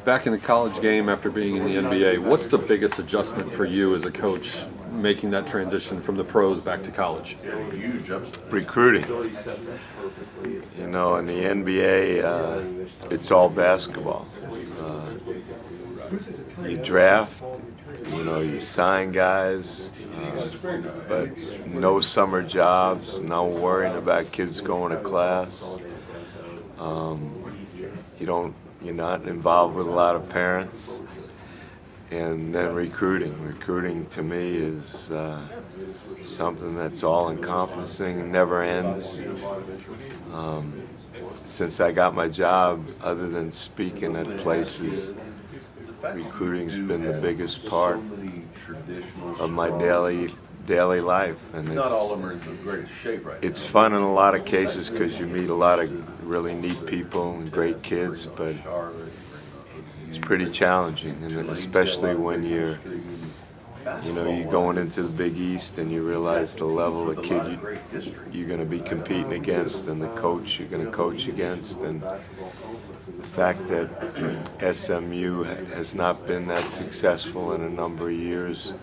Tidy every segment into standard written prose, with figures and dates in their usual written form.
back in the college game after being in the NBA, what's the biggest adjustment for you as a coach making that transition from the pros back to college? Recruiting. You know, in the NBA, it's all basketball. You draft, you know, you sign guys, but no summer jobs, no worrying about kids going to class. You're not involved with a lot of parents. And then recruiting to me is something that's all encompassing, never ends. Since I got my job, other than speaking at places, recruiting's been the biggest part of my daily life, and it's fun in a lot of cases because you meet a lot of really neat people and great kids, but it's pretty challenging, and especially when you're going into the Big East and you realize the level of kid you're going to be competing against and the coach you're going to coach against, and the fact that SMU has not been that successful in a number of years,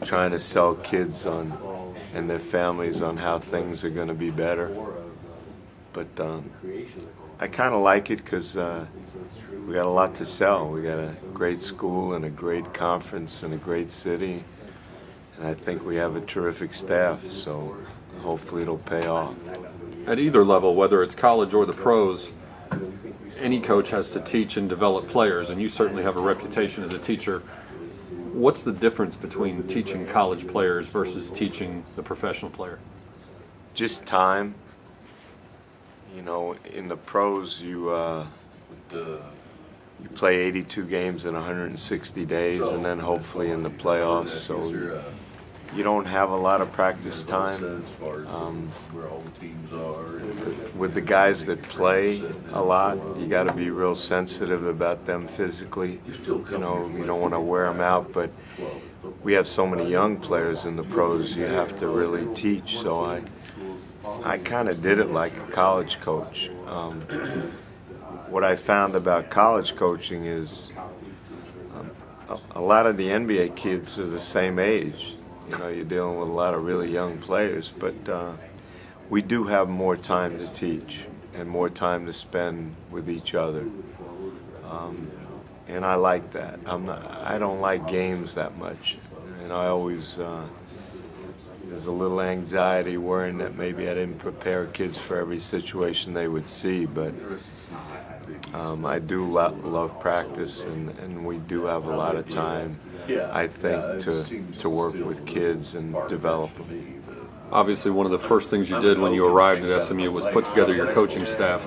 trying to sell kids and their families on how things are going to be better. But I kind of like it because we got a lot to sell. We got a great school and a great conference and a great city, and I think we have a terrific staff, so hopefully it'll pay off. At either level, whether it's college or the pros, any coach has to teach and develop players, and you certainly have a reputation as a teacher. What's the difference between teaching college players versus teaching the professional player? Just time. You know, in the pros, you play 82 games in 160 days, and then hopefully in the playoffs, so you don't have a lot of practice time. With the guys that play a lot, you got to be real sensitive about them physically. You know, you don't want to wear them out, but we have so many young players in the pros, you have to really teach. So I kind of did it like a college coach. What I found about college coaching is a lot of the NBA kids are the same age. You know, you're dealing with a lot of really young players, but we do have more time to teach and more time to spend with each other. And I like that. I don't like games that much. And I always, there's a little anxiety worrying that maybe I didn't prepare kids for every situation they would see, but I do love practice, and we do have a lot of time, I think, to work with kids and develop them. Obviously, one of the first things you did when you arrived at SMU was put together your coaching staff.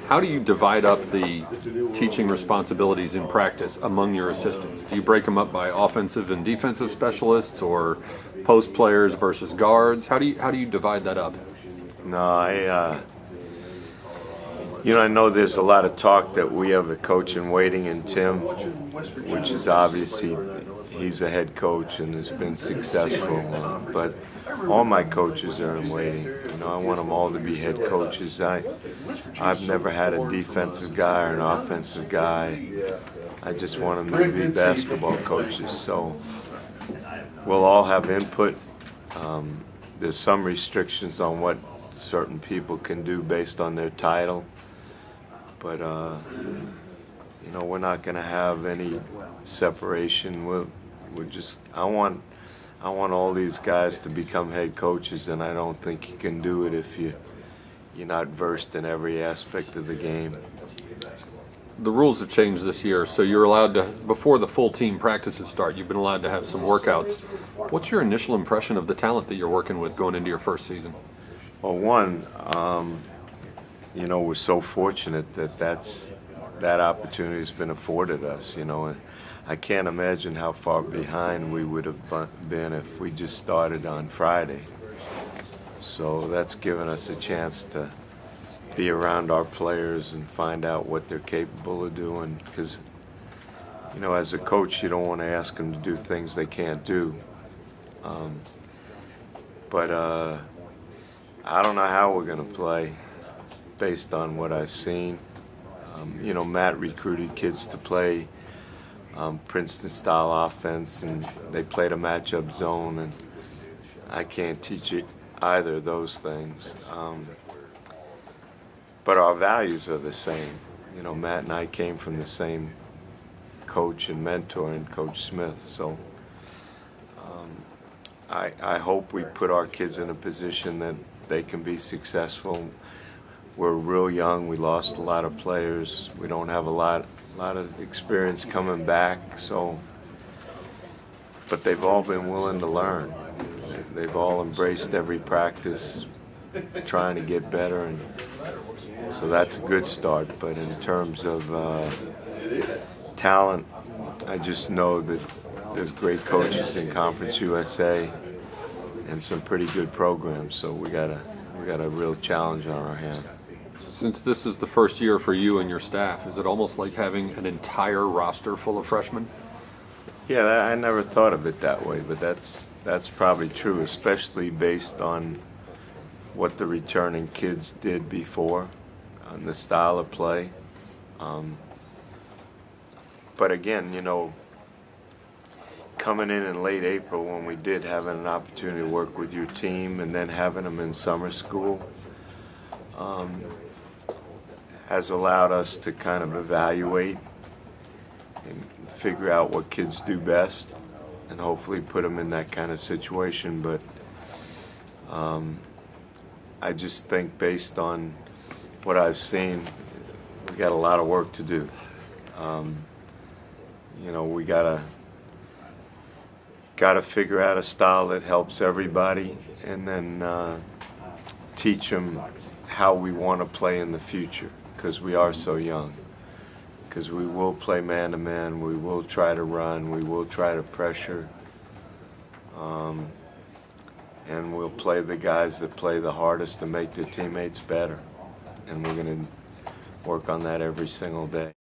How do you divide up the teaching responsibilities in practice among your assistants? Do you break them up by offensive and defensive specialists, or post players versus guards? How do you divide that up? No, I know there's a lot of talk that we have a coach in waiting in Tim, which is obviously he's a head coach and has been successful. But all my coaches are in waiting. You know, I want them all to be head coaches. I've never had a defensive guy or an offensive guy. I just want them to be basketball coaches. So we'll all have input. There's some restrictions on what certain people can do based on their title. But, we're not going to have any separation. I want all these guys to become head coaches, and I don't think you can do it if you're not versed in every aspect of the game. The rules have changed this year, so you're allowed to, before the full team practices start, you've been allowed to have some workouts. What's your initial impression of the talent that you're working with going into your first season? Well, we're so fortunate that opportunity has been afforded us, and I can't imagine how far behind we would have been if we just started on Friday. So that's given us a chance to be around our players and find out what they're capable of doing, because, as a coach, you don't want to ask them to do things they can't do. But I don't know how we're going to play based on what I've seen. Matt recruited kids to play Princeton-style offense, and they played a matchup zone, and I can't teach either of those things. But our values are the same. Matt and I came from the same coach and mentor, and Coach Smith. So I hope we put our kids in a position that they can be successful. We're real young. We lost a lot of players. We don't have a lot of experience coming back. But they've all been willing to learn. They've all embraced every practice, trying to get better, and so that's a good start. But in terms of talent, I just know that there's great coaches in Conference USA and some pretty good programs. So we got a real challenge on our hand. Since this is the first year for you and your staff, is it almost like having an entire roster full of freshmen? Yeah, I never thought of it that way, but that's probably true, especially based on what the returning kids did before, and the style of play. But again, coming in late April when we did having an opportunity to work with your team and then having them in summer school has allowed us to kind of evaluate and figure out what kids do best and hopefully put them in that kind of situation. But I just think based on what I've seen, we got a lot of work to do. We gotta figure out a style that helps everybody, and then teach them how we want to play in the future, because we are so young. Because we will play man-to-man, we will try to run, we will try to pressure, and we'll play the guys that play the hardest to make their teammates better. And we're going to work on that every single day.